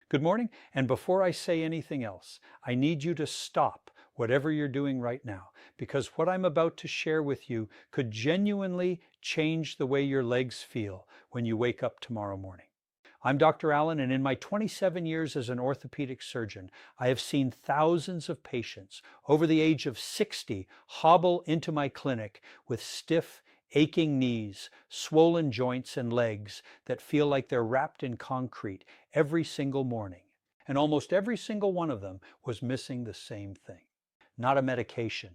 Good morning. And before I say anything else, I need you to stop whatever you're doing right now, because what I'm about to share with you could genuinely change the way your legs feel when you wake up tomorrow morning. I'm Dr. Allen, and in my 27 years as an orthopedic surgeon, I have seen thousands of patients over the age of 60 hobble into my clinic with stiff, aching knees, swollen joints, and legs that feel like they're wrapped in concrete every single morning. And almost every single one of them was missing the same thing. Not a medication,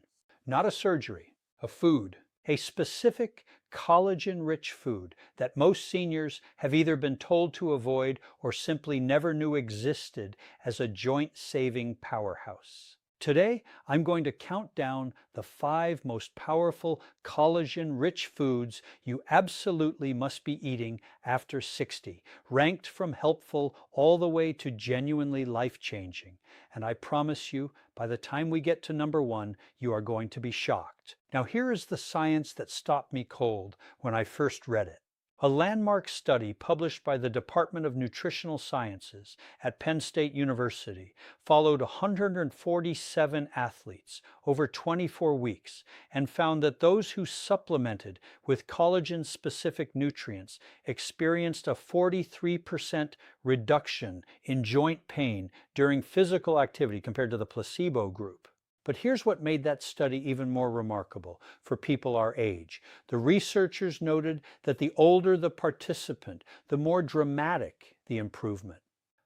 not a surgery, a food, a specific collagen-rich food that most seniors have either been told to avoid or simply never knew existed as a joint-saving powerhouse. Today, I'm going to count down the 5 most powerful collagen-rich foods you absolutely must be eating after 60, ranked from helpful all the way to genuinely life-changing. And I promise you, by the time we get to number 1, you are going to be shocked. Now, here is the science that stopped me cold when I first read it. A landmark study published by the Department of Nutritional Sciences at Penn State University followed 147 athletes over 24 weeks and found that those who supplemented with collagen-specific nutrients experienced a 43% reduction in joint pain during physical activity compared to the placebo group. But here's what made that study even more remarkable for people our age. The researchers noted that the older the participant, the more dramatic the improvement.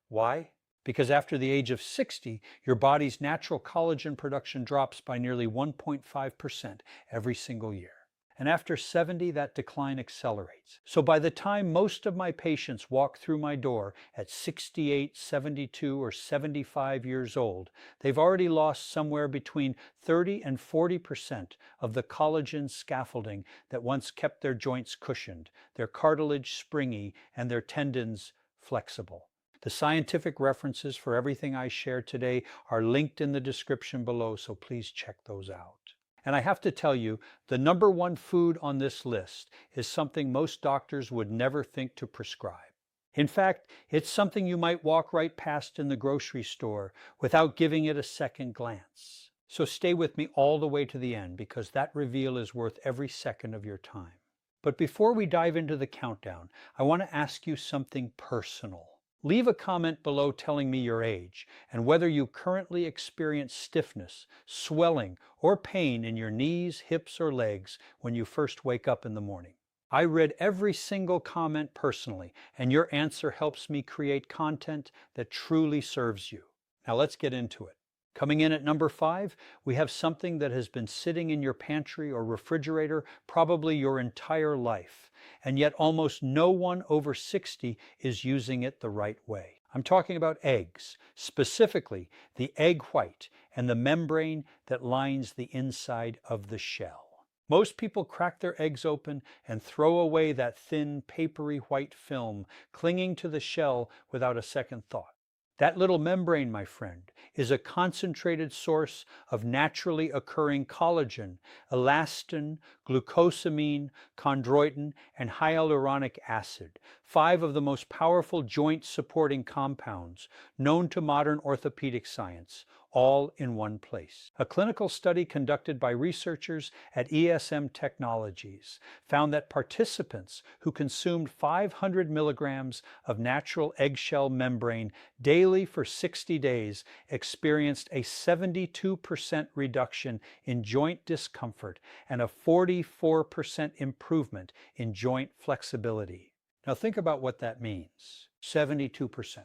Why? Because after the age of 60, your body's natural collagen production drops by nearly 1.5% every single year. And after 70, that decline accelerates. So by the time most of my patients walk through my door at 68, 72, or 75 years old, they've already lost somewhere between 30 and 40% of the collagen scaffolding that once kept their joints cushioned, their cartilage springy, and their tendons flexible. The scientific references for everything I share today are linked in the description below, so please check those out. And I have to tell you, the number 1 food on this list is something most doctors would never think to prescribe. In fact, it's something you might walk right past in the grocery store without giving it a second glance. So stay with me all the way to the end, because that reveal is worth every second of your time. But before we dive into the countdown, I want to ask you something personal. Leave a comment below telling me your age and whether you currently experience stiffness, swelling, or pain in your knees, hips, or legs when you first wake up in the morning. I read every single comment personally, and your answer helps me create content that truly serves you. Now let's get into it. Coming in at number 5, we have something that has been sitting in your pantry or refrigerator probably your entire life, and yet almost no one over 60 is using it the right way. I'm talking about eggs, specifically the egg white and the membrane that lines the inside of the shell. Most people crack their eggs open and throw away that thin, papery white film clinging to the shell without a second thought. That little membrane, my friend, is a concentrated source of naturally occurring collagen, elastin, glucosamine, chondroitin, and hyaluronic acid, 5 of the most powerful joint-supporting compounds known to modern orthopedic science, all in one place. A clinical study conducted by researchers at ESM Technologies found that participants who consumed 500 milligrams of natural eggshell membrane daily for 60 days experienced a 72% reduction in joint discomfort and a 44% improvement in joint flexibility. Now think about what that means. 72%.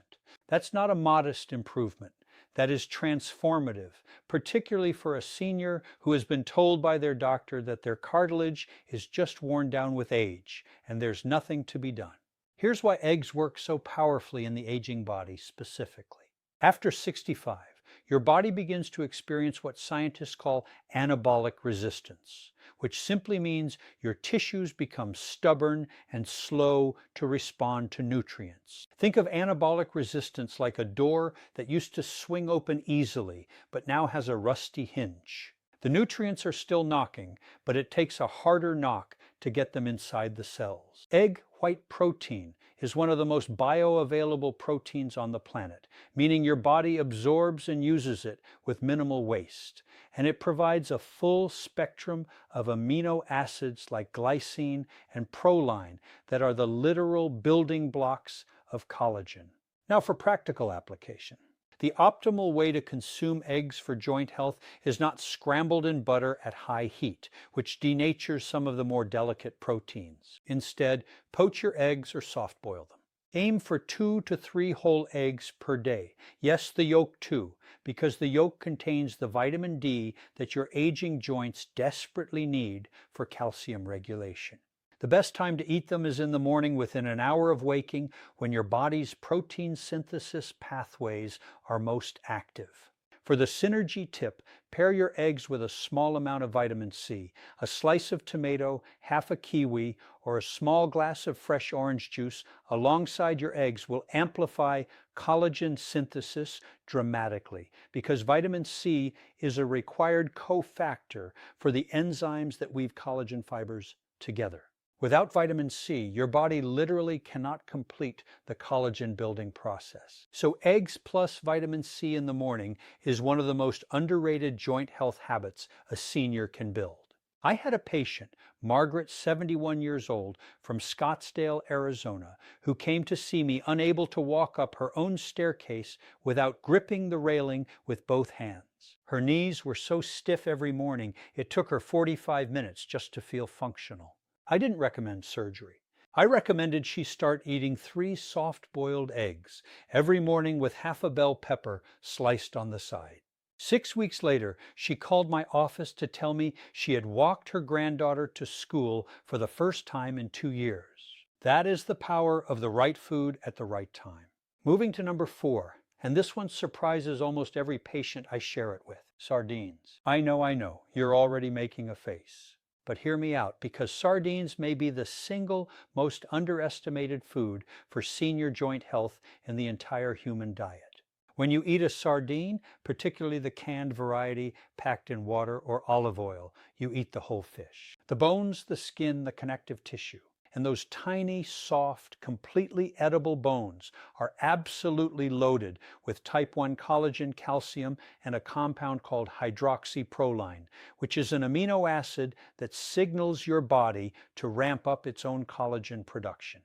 That's not a modest improvement. That is transformative, particularly for a senior who has been told by their doctor that their cartilage is just worn down with age and there's nothing to be done. Here's why eggs work so powerfully in the aging body specifically. After 65, your body begins to experience what scientists call anabolic resistance, which simply means your tissues become stubborn and slow to respond to nutrients. Think of anabolic resistance like a door that used to swing open easily, but now has a rusty hinge. The nutrients are still knocking, but it takes a harder knock to get them inside the cells. Egg white protein is one of the most bioavailable proteins on the planet, meaning your body absorbs and uses it with minimal waste. And it provides a full spectrum of amino acids like glycine and proline that are the literal building blocks of collagen. Now for practical application. The optimal way to consume eggs for joint health is not scrambled in butter at high heat, which denatures some of the more delicate proteins. Instead, poach your eggs or soft boil them. Aim for 2 to 3 whole eggs per day. Yes, the yolk too, because the yolk contains the vitamin D that your aging joints desperately need for calcium regulation. The best time to eat them is in the morning within an hour of waking, when your body's protein synthesis pathways are most active. For the synergy tip, pair your eggs with a small amount of vitamin C. A slice of tomato, half a kiwi, or a small glass of fresh orange juice alongside your eggs will amplify collagen synthesis dramatically, because vitamin C is a required cofactor for the enzymes that weave collagen fibers together. Without vitamin C, your body literally cannot complete the collagen building process. So eggs plus vitamin C in the morning is one of the most underrated joint health habits a senior can build. I had a patient, Margaret, 71 years old, from Scottsdale, Arizona, who came to see me unable to walk up her own staircase without gripping the railing with both hands. Her knees were so stiff every morning, it took her 45 minutes just to feel functional. I didn't recommend surgery. I recommended she start eating 3 soft-boiled eggs every morning with half a bell pepper sliced on the side. 6 weeks later, she called my office to tell me she had walked her granddaughter to school for the first time in 2 years. That is the power of the right food at the right time. Moving to number 4, and this one surprises almost every patient I share it with: sardines. I know, you're already making a face. But hear me out, because sardines may be the single most underestimated food for senior joint health in the entire human diet. When you eat a sardine, particularly the canned variety packed in water or olive oil, you eat the whole fish. The bones, the skin, the connective tissue. And those tiny, soft, completely edible bones are absolutely loaded with type 1 collagen, calcium, and a compound called hydroxyproline, which is an amino acid that signals your body to ramp up its own collagen production.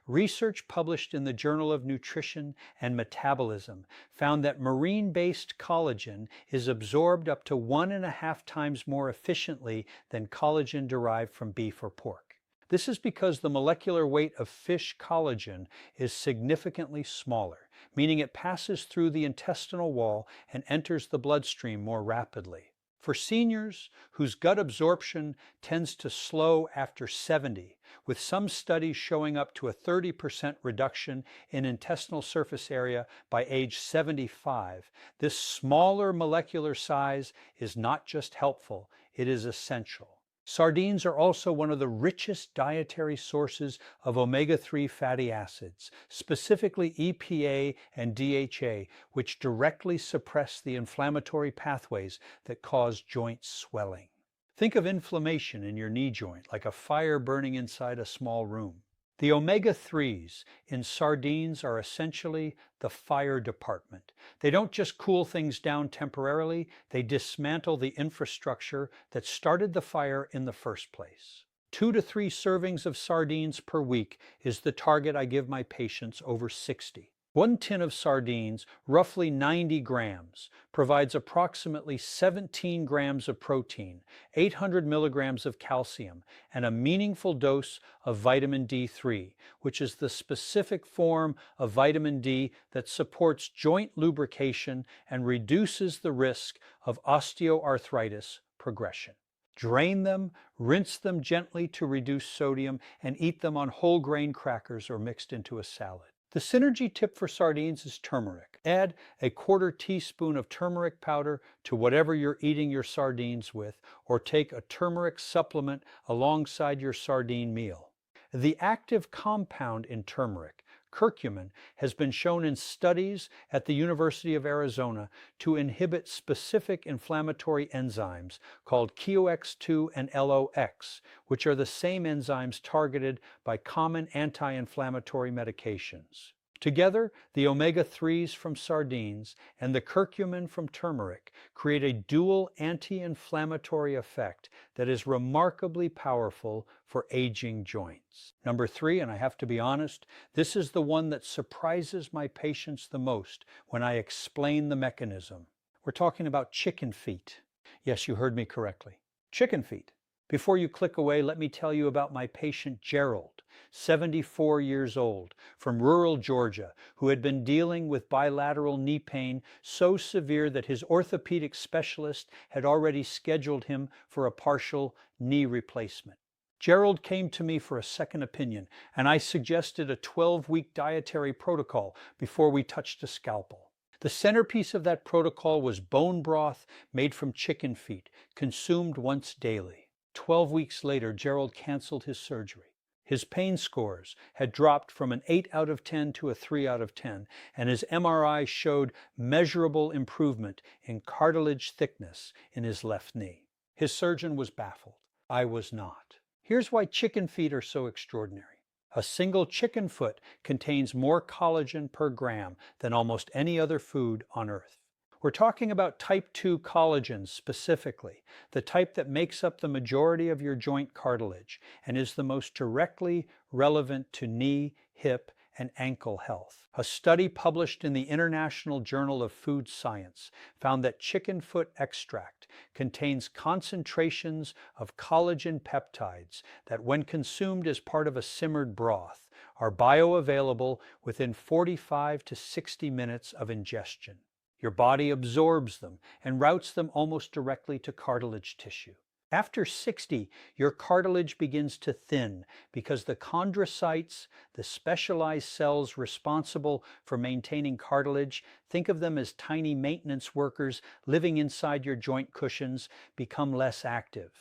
Research published in the Journal of Nutrition and Metabolism found that marine-based collagen is absorbed up to 1.5 times more efficiently than collagen derived from beef or pork. This is because the molecular weight of fish collagen is significantly smaller, meaning it passes through the intestinal wall and enters the bloodstream more rapidly. For seniors whose gut absorption tends to slow after 70, with some studies showing up to a 30% reduction in intestinal surface area by age 75, this smaller molecular size is not just helpful, it is essential. Sardines are also one of the richest dietary sources of omega-3 fatty acids, specifically EPA and DHA, which directly suppress the inflammatory pathways that cause joint swelling. Think of inflammation in your knee joint like a fire burning inside a small room. The omega-3s in sardines are essentially the fire department. They don't just cool things down temporarily, they dismantle the infrastructure that started the fire in the first place. 2 to 3 servings of sardines per week is the target I give my patients over 60. 1 tin of sardines, roughly 90 grams, provides approximately 17 grams of protein, 800 milligrams of calcium, and a meaningful dose of vitamin D3, which is the specific form of vitamin D that supports joint lubrication and reduces the risk of osteoarthritis progression. Drain them, rinse them gently to reduce sodium, and eat them on whole grain crackers or mixed into a salad. The synergy tip for sardines is turmeric. Add a 1/4 teaspoon of turmeric powder to whatever you're eating your sardines with, or take a turmeric supplement alongside your sardine meal. The active compound in turmeric, Curcumin has been shown in studies at the University of Arizona to inhibit specific inflammatory enzymes called KOX2 and LOX, which are the same enzymes targeted by common anti-inflammatory medications. Together, the omega-3s from sardines and the curcumin from turmeric create a dual anti-inflammatory effect that is remarkably powerful for aging joints. Number 3, and I have to be honest, this is the one that surprises my patients the most when I explain the mechanism. We're talking about chicken feet. Yes, you heard me correctly. Chicken feet. Before you click away, let me tell you about my patient Gerald, 74 years old, from rural Georgia, who had been dealing with bilateral knee pain so severe that his orthopedic specialist had already scheduled him for a partial knee replacement. Gerald came to me for a second opinion, and I suggested a 12-week dietary protocol before we touched a scalpel. The centerpiece of that protocol was bone broth made from chicken feet, consumed once daily. 12 weeks later, Gerald canceled his surgery. His pain scores had dropped from an 8 out of 10 to a 3 out of 10, and his MRI showed measurable improvement in cartilage thickness in his left knee. His surgeon was baffled. I was not. Here's why chicken feet are so extraordinary. A single chicken foot contains more collagen per gram than almost any other food on earth. We're talking about type 2 collagen specifically, the type that makes up the majority of your joint cartilage and is the most directly relevant to knee, hip, and ankle health. A study published in the International Journal of Food Science found that chicken foot extract contains concentrations of collagen peptides that, when consumed as part of a simmered broth, are bioavailable within 45 to 60 minutes of ingestion. Your body absorbs them and routes them almost directly to cartilage tissue. After 60, your cartilage begins to thin because the chondrocytes, the specialized cells responsible for maintaining cartilage, think of them as tiny maintenance workers living inside your joint cushions, become less active.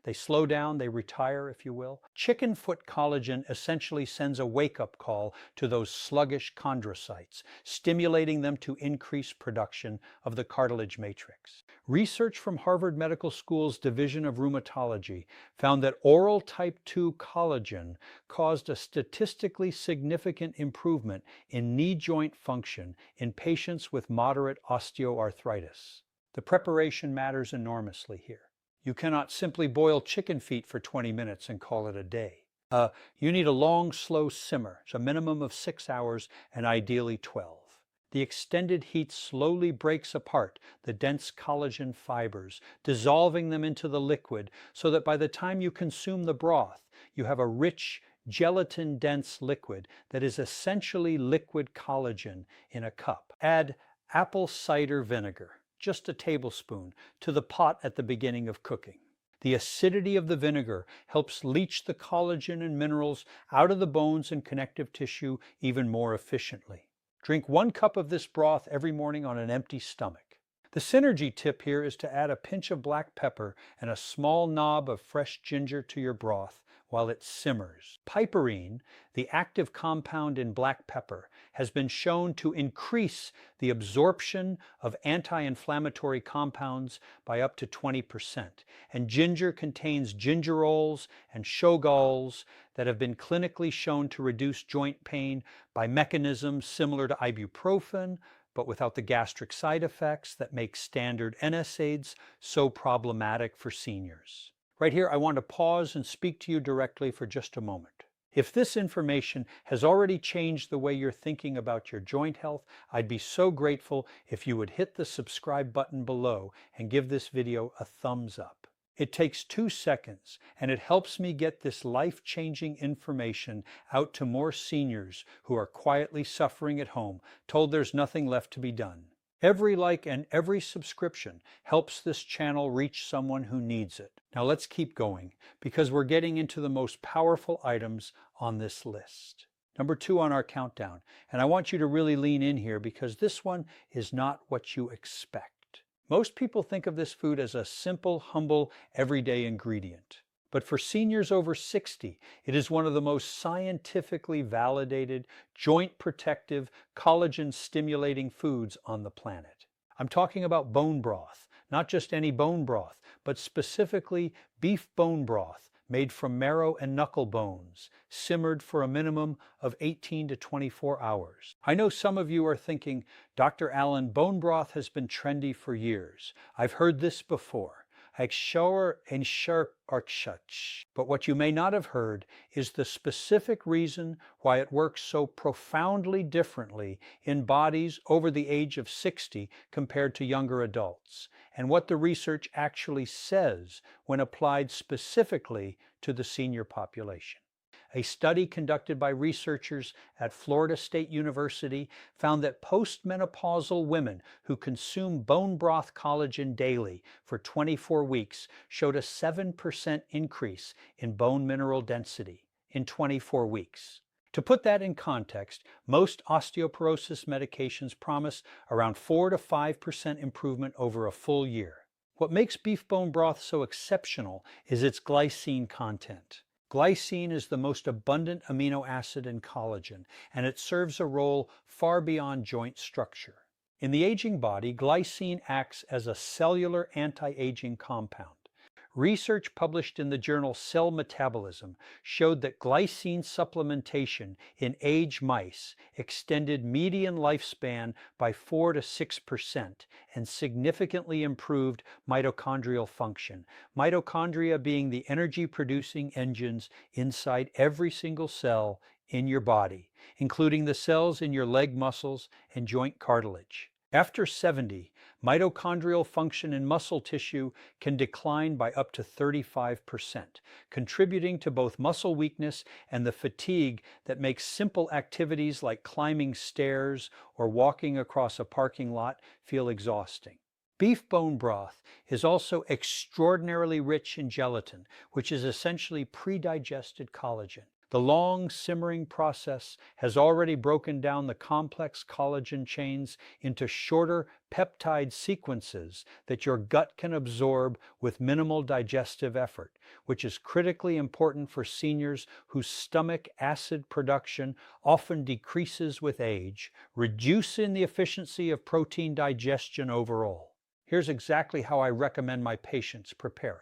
They slow down, they retire, if you will. Chicken foot collagen essentially sends a wake-up call to those sluggish chondrocytes, stimulating them to increase production of the cartilage matrix. Research from Harvard Medical School's Division of Rheumatology found that oral type 2 collagen caused a statistically significant improvement in knee joint function in patients with moderate osteoarthritis. The preparation matters enormously here. You cannot simply boil chicken feet for 20 minutes and call it a day. You need a long, slow simmer, a minimum of 6 hours and ideally 12. The extended heat slowly breaks apart the dense collagen fibers, dissolving them into the liquid so that by the time you consume the broth, you have a rich, gelatin-dense liquid that is essentially liquid collagen in a cup. Add apple cider vinegar, just a tablespoon, to the pot at the beginning of cooking. The acidity of the vinegar helps leach the collagen and minerals out of the bones and connective tissue even more efficiently. Drink 1 cup of this broth every morning on an empty stomach. The synergy tip here is to add a pinch of black pepper and a small knob of fresh ginger to your broth while it simmers. Piperine, the active compound in black pepper, has been shown to increase the absorption of anti-inflammatory compounds by up to 20%. And ginger contains gingerols and shogaols that have been clinically shown to reduce joint pain by mechanisms similar to ibuprofen, but without the gastric side effects that make standard NSAIDs so problematic for seniors. Right here, I want to pause and speak to you directly for just a moment. If this information has already changed the way you're thinking about your joint health, I'd be so grateful if you would hit the subscribe button below and give this video a thumbs up. It takes 2 seconds, and it helps me get this life-changing information out to more seniors who are quietly suffering at home, told there's nothing left to be done. Every like and every subscription helps this channel reach someone who needs it. Now let's keep going, because we're getting into the most powerful items on this list. Number 2 on our countdown, and I want you to really lean in here because this one is not what you expect. Most people think of this food as a simple, humble, everyday ingredient. But for seniors over 60, it is one of the most scientifically validated, joint protective, collagen stimulating foods on the planet. I'm talking about bone broth, not just any bone broth, but specifically beef bone broth made from marrow and knuckle bones, simmered for a minimum of 18 to 24 hours. I know some of you are thinking, Dr. Allen, bone broth has been trendy for years. I've heard this before. But what you may not have heard is the specific reason why it works so profoundly differently in bodies over the age of 60 compared to younger adults, and what the research actually says when applied specifically to the senior population. A study conducted by researchers at Florida State University found that postmenopausal women who consume bone broth collagen daily for 24 weeks showed a 7% increase in bone mineral density in 24 weeks. To put that in context, most osteoporosis medications promise around 4 to 5% improvement over a full year. What makes beef bone broth so exceptional is its glycine content. Glycine is the most abundant amino acid in collagen, and it serves a role far beyond joint structure. In the aging body, glycine acts as a cellular anti-aging compound. Research published in the journal Cell Metabolism showed that glycine supplementation in aged mice extended median lifespan by 4 to 6% and significantly improved mitochondrial function, mitochondria being the energy-producing engines inside every single cell in your body, including the cells in your leg muscles and joint cartilage. After 70, mitochondrial function in muscle tissue can decline by up to 35%, contributing to both muscle weakness and the fatigue that makes simple activities like climbing stairs or walking across a parking lot feel exhausting. Beef bone broth is also extraordinarily rich in gelatin, which is essentially pre-digested collagen. The long simmering process has already broken down the complex collagen chains into shorter peptide sequences that your gut can absorb with minimal digestive effort, which is critically important for seniors whose stomach acid production often decreases with age, reducing the efficiency of protein digestion overall. Here's exactly how I recommend my patients prepare it.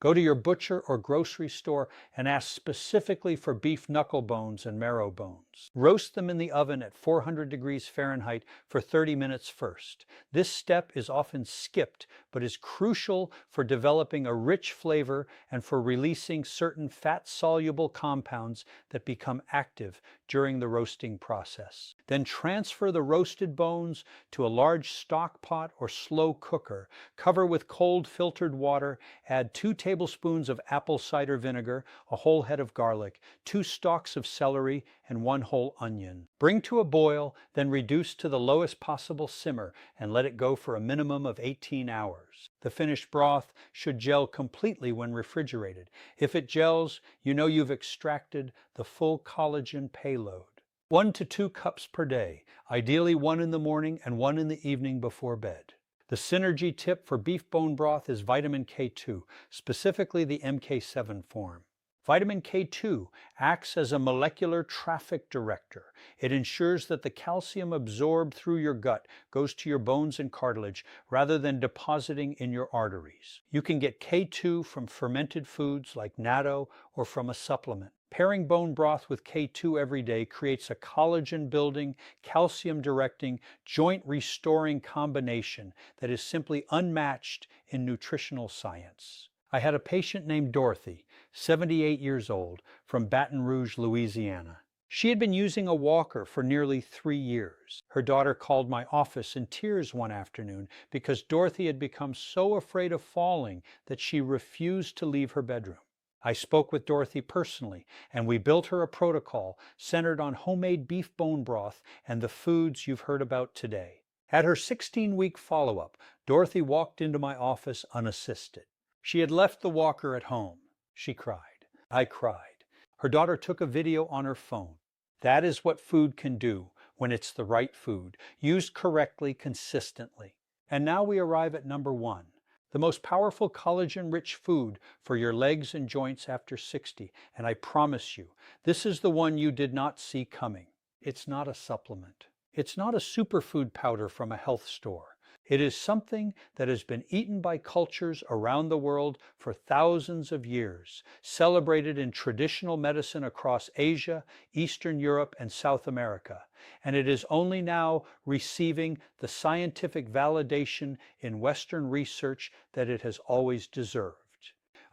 Go to your butcher or grocery store and ask specifically for beef knuckle bones and marrow bones. Roast them in the oven at 400 degrees Fahrenheit for 30 minutes first. This step is often skipped, but is crucial for developing a rich flavor and for releasing certain fat-soluble compounds that become active during the roasting process. Then transfer the roasted bones to a large stock pot or slow cooker. Cover with cold filtered water, add 2 tablespoons of apple cider vinegar, a whole head of garlic, 2 stalks of celery, and 1 whole onion. Bring to a boil, then reduce to the lowest possible simmer and let it go for a minimum of 18 hours. The finished broth should gel completely when refrigerated. If it gels, you know you've extracted the full collagen payload. 1 to 2 cups per day, ideally 1 in the morning and 1 in the evening before bed. The synergy tip for beef bone broth is vitamin K2, specifically the MK7 form. Vitamin K2 acts as a molecular traffic director. It ensures that the calcium absorbed through your gut goes to your bones and cartilage rather than depositing in your arteries. You can get K2 from fermented foods like natto or from a supplement. Pairing bone broth with K2 every day creates a collagen-building, calcium-directing, joint-restoring combination that is simply unmatched in nutritional science. I had a patient named Dorothy, 78 years old, from Baton Rouge, Louisiana. She had been using a walker for nearly 3 years. Her daughter called my office in tears one afternoon because Dorothy had become so afraid of falling that she refused to leave her bedroom. I spoke with Dorothy personally, and we built her a protocol centered on homemade beef bone broth and the foods you've heard about today. At her 16-week follow-up, Dorothy walked into my office unassisted. She had left the walker at home. She cried. I cried. Her daughter took a video on her phone. That is what food can do when it's the right food, used correctly, consistently. And now we arrive at number 1, the most powerful collagen-rich food for your legs and joints after 60. And I promise you, this is the one you did not see coming. It's not a supplement. It's not a superfood powder from a health store. It is something that has been eaten by cultures around the world for thousands of years, celebrated in traditional medicine across Asia, Eastern Europe, and South America. And it is only now receiving the scientific validation in Western research that it has always deserved.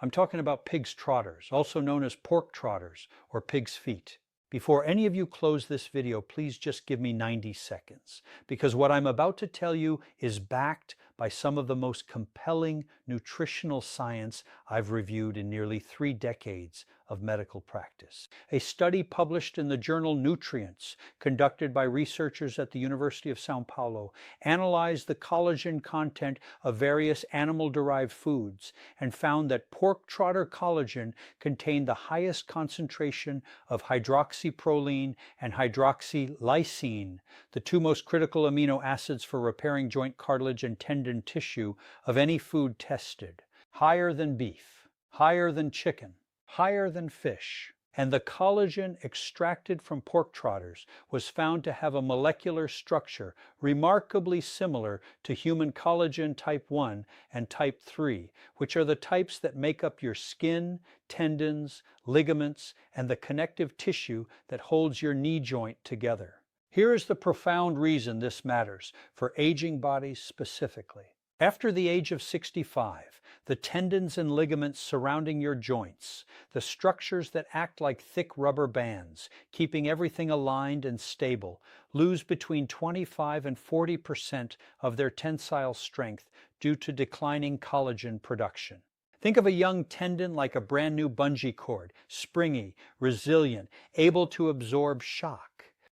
I'm talking about pig's trotters, also known as pork trotters or pig's feet. Before any of you close this video, please just give me 90 seconds, because what I'm about to tell you is backed by some of the most compelling nutritional science I've reviewed in nearly 3 decades of medical practice. A study published in the journal Nutrients, conducted by researchers at the University of Sao Paulo, analyzed the collagen content of various animal-derived foods and found that pork trotter collagen contained the highest concentration of hydroxyproline and hydroxylysine, the 2 most critical amino acids for repairing joint cartilage and tendon tissue of any food tested, higher than beef, higher than chicken, higher than fish. And the collagen extracted from pork trotters was found to have a molecular structure remarkably similar to human collagen type 1 and type 3, which are the types that make up your skin, tendons, ligaments, and the connective tissue that holds your knee joint together. Here is the profound reason this matters for aging bodies specifically. After the age of 65, the tendons and ligaments surrounding your joints, the structures that act like thick rubber bands, keeping everything aligned and stable, lose between 25 and 40% of their tensile strength due to declining collagen production. Think of a young tendon like a brand new bungee cord, springy, resilient, able to absorb shock.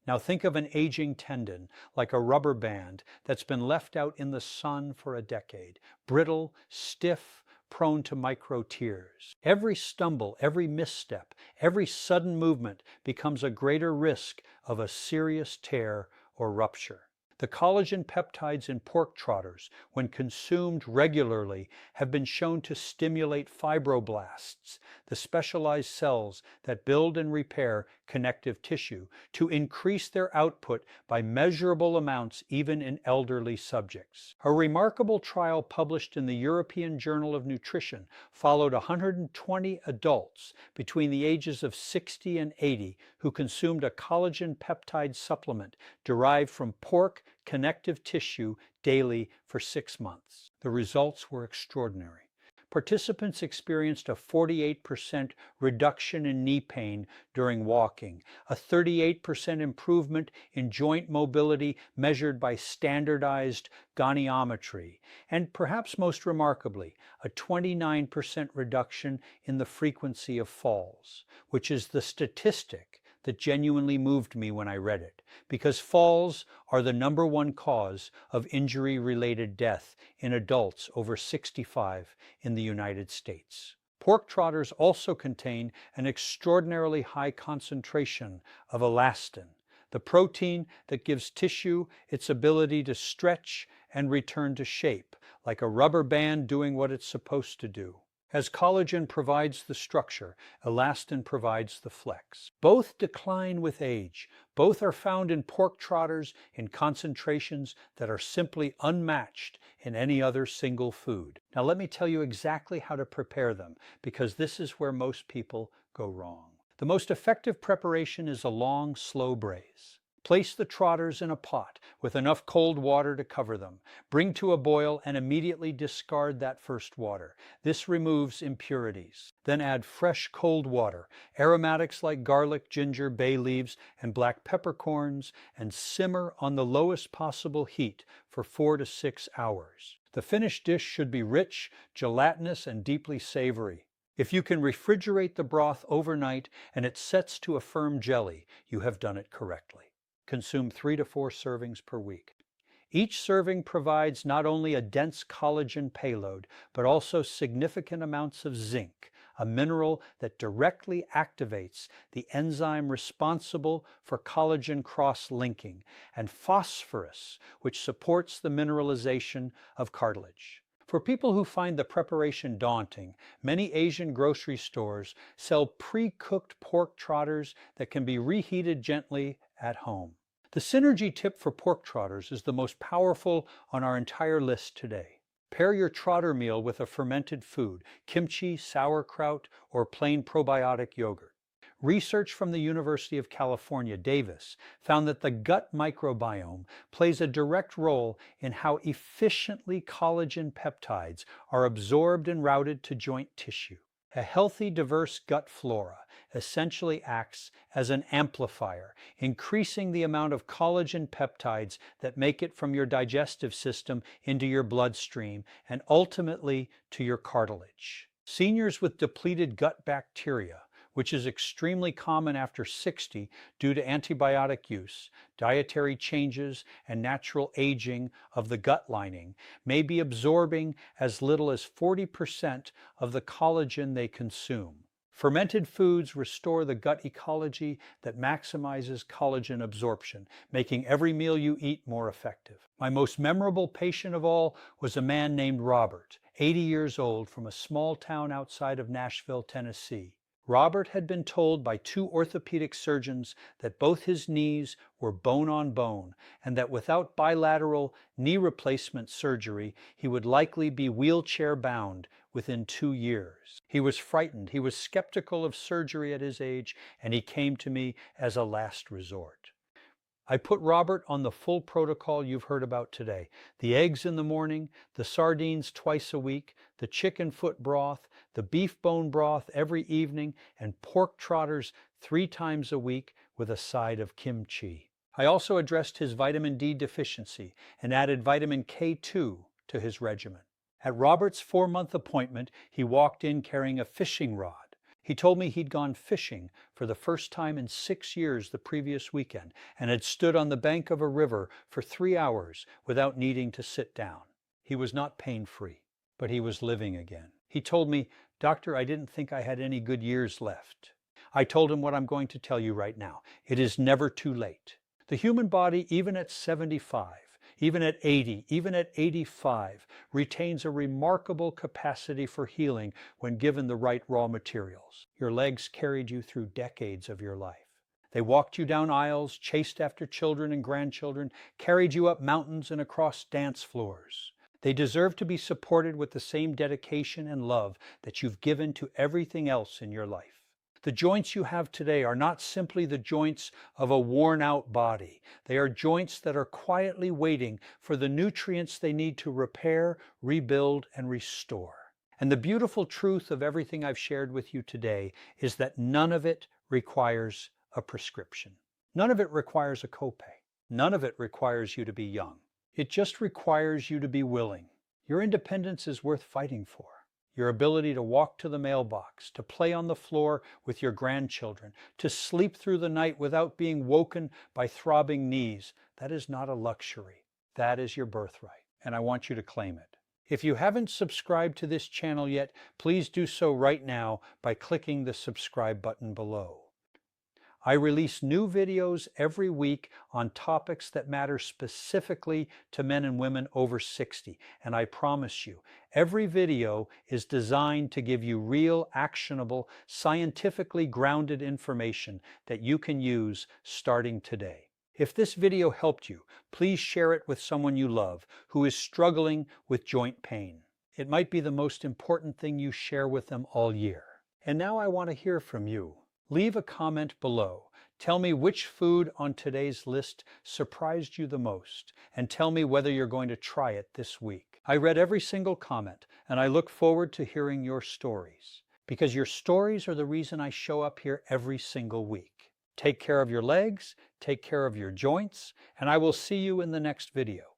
Now think of an aging tendon like a rubber band that's been left out in the sun for a decade, brittle, stiff, prone to micro tears. Every stumble, every misstep, every sudden movement becomes a greater risk of a serious tear or rupture. The collagen peptides in pork trotters, when consumed regularly, have been shown to stimulate fibroblasts, the specialized cells that build and repair connective tissue, to increase their output by measurable amounts even in elderly subjects. A remarkable trial published in the European Journal of Nutrition followed 120 adults between the ages of 60 and 80 who consumed a collagen peptide supplement derived from pork connective tissue daily for 6 months. The results were extraordinary. Participants experienced a 48% reduction in knee pain during walking, a 38% improvement in joint mobility measured by standardized goniometry, and perhaps most remarkably, a 29% reduction in the frequency of falls, which is the statistic that genuinely moved me when I read it, because falls are the #1 cause of injury-related death in adults over 65 in the United States. Pork trotters also contain an extraordinarily high concentration of elastin, the protein that gives tissue its ability to stretch and return to shape, like a rubber band doing what it's supposed to do. As collagen provides the structure, elastin provides the flex. Both decline with age. Both are found in pork trotters in concentrations that are simply unmatched in any other single food. Now let me tell you exactly how to prepare them, because this is where most people go wrong. The most effective preparation is a long, slow braise. Place the trotters in a pot with enough cold water to cover them. Bring to a boil and immediately discard that first water. This removes impurities. Then add fresh cold water, aromatics like garlic, ginger, bay leaves, and black peppercorns, and simmer on the lowest possible heat for 4 to 6 hours. The finished dish should be rich, gelatinous, and deeply savory. If you can refrigerate the broth overnight and it sets to a firm jelly, you have done it correctly. Consume 3 to 4 servings per week. Each serving provides not only a dense collagen payload, but also significant amounts of zinc, a mineral that directly activates the enzyme responsible for collagen cross-linking, and phosphorus, which supports the mineralization of cartilage. For people who find the preparation daunting, many Asian grocery stores sell pre-cooked pork trotters that can be reheated gently at home. The synergy tip for pork trotters is the most powerful on our entire list today. Pair your trotter meal with a fermented food, kimchi, sauerkraut, or plain probiotic yogurt. Research from the University of California, Davis, found that the gut microbiome plays a direct role in how efficiently collagen peptides are absorbed and routed to joint tissue. A healthy, diverse gut flora essentially acts as an amplifier, increasing the amount of collagen peptides that make it from your digestive system into your bloodstream and ultimately to your cartilage. Seniors with depleted gut bacteria, which is extremely common after 60 due to antibiotic use, dietary changes, and natural aging of the gut lining, may be absorbing as little as 40% of the collagen they consume. Fermented foods restore the gut ecology that maximizes collagen absorption, making every meal you eat more effective. My most memorable patient of all was a man named Robert, 80 years old, from a small town outside of Nashville, Tennessee. Robert had been told by 2 orthopedic surgeons that both his knees were bone on bone and that without bilateral knee replacement surgery, he would likely be wheelchair bound within 2 years. He was frightened, he was skeptical of surgery at his age, and he came to me as a last resort. I put Robert on the full protocol you've heard about today. The eggs in the morning, the sardines twice a week, the chicken foot broth, the beef bone broth every evening, and pork trotters 3 times a week with a side of kimchi. I also addressed his vitamin D deficiency and added vitamin K2 to his regimen. At Robert's 4-month appointment, he walked in carrying a fishing rod. He told me he'd gone fishing for the first time in 6 years the previous weekend and had stood on the bank of a river for 3 hours without needing to sit down. He was not pain-free, but he was living again. He told me, "Doctor, I didn't think I had any good years left." I told him what I'm going to tell you right now. It is never too late. The human body, even at 75, even at 80, even at 85, retains a remarkable capacity for healing when given the right raw materials. Your legs carried you through decades of your life. They walked you down aisles, chased after children and grandchildren, carried you up mountains and across dance floors. They deserve to be supported with the same dedication and love that you've given to everything else in your life. The joints you have today are not simply the joints of a worn-out body. They are joints that are quietly waiting for the nutrients they need to repair, rebuild, and restore. And the beautiful truth of everything I've shared with you today is that none of it requires a prescription. None of it requires a copay. None of it requires you to be young. It just requires you to be willing. Your independence is worth fighting for. Your ability to walk to the mailbox, to play on the floor with your grandchildren, to sleep through the night without being woken by throbbing knees, that is not a luxury. That is your birthright, and I want you to claim it. If you haven't subscribed to this channel yet, please do so right now by clicking the subscribe button below. I release new videos every week on topics that matter specifically to men and women over 60. And I promise you, every video is designed to give you real, actionable, scientifically grounded information that you can use starting today. If this video helped you, please share it with someone you love who is struggling with joint pain. It might be the most important thing you share with them all year. And now I want to hear from you. Leave a comment below. Tell me which food on today's list surprised you the most, and tell me whether you're going to try it this week. I read every single comment, and I look forward to hearing your stories, because your stories are the reason I show up here every single week. Take care of your legs, take care of your joints, and I will see you in the next video.